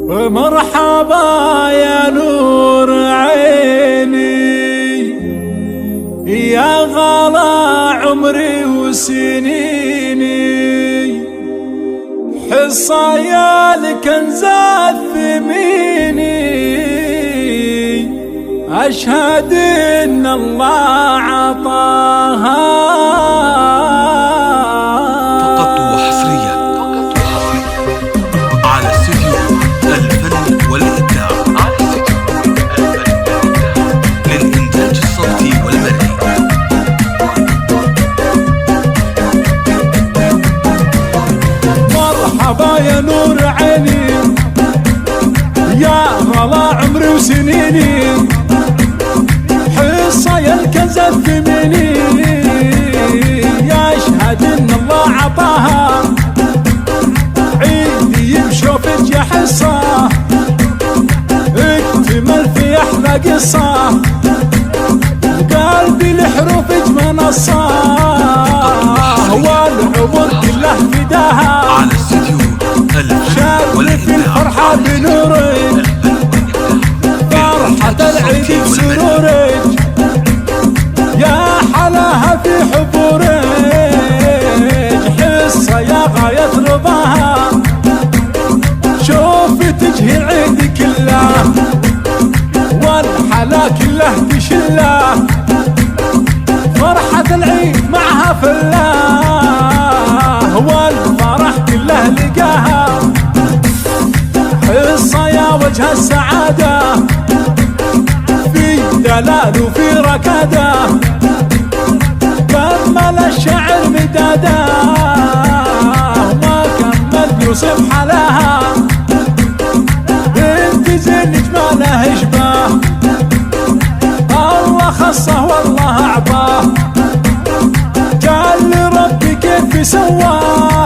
مرحبا يا نور عيني يا غلا عمري وسنيني، حصايا الكنز الثميني، أشهد إن الله عطاها فقط وحصريا على استديو الفن والإبداع، للإنتاج الصوتي والمرئي. مرحبا يا نور عيني يا غلا عمري وسنيني، حصايا الكنز الثميني، يشهد ان الله عطاها، عيدي بشوفك يا حصة اكتمل في احلى قصة، قلبي لحروفك منصة والعمر كله فداها، على استديو الفن شارك والإبداع الفرحة بنورك، فرحة العيد بسرورك، يا حلاها في حضورك، حصة يا غاية رضاها، شوفي تجهي العيد كله والحلا كله تشله، فرحة العيد معها فله والفرح كله لقاها، حصة يا وجه السعادة في دلال وفي ركادة، كمل الشعر مدادا وما كمل يوصف حلاها، بنت زين جماله يشبه، الله خصه والله أعطاه، قال لربي كيف سواه،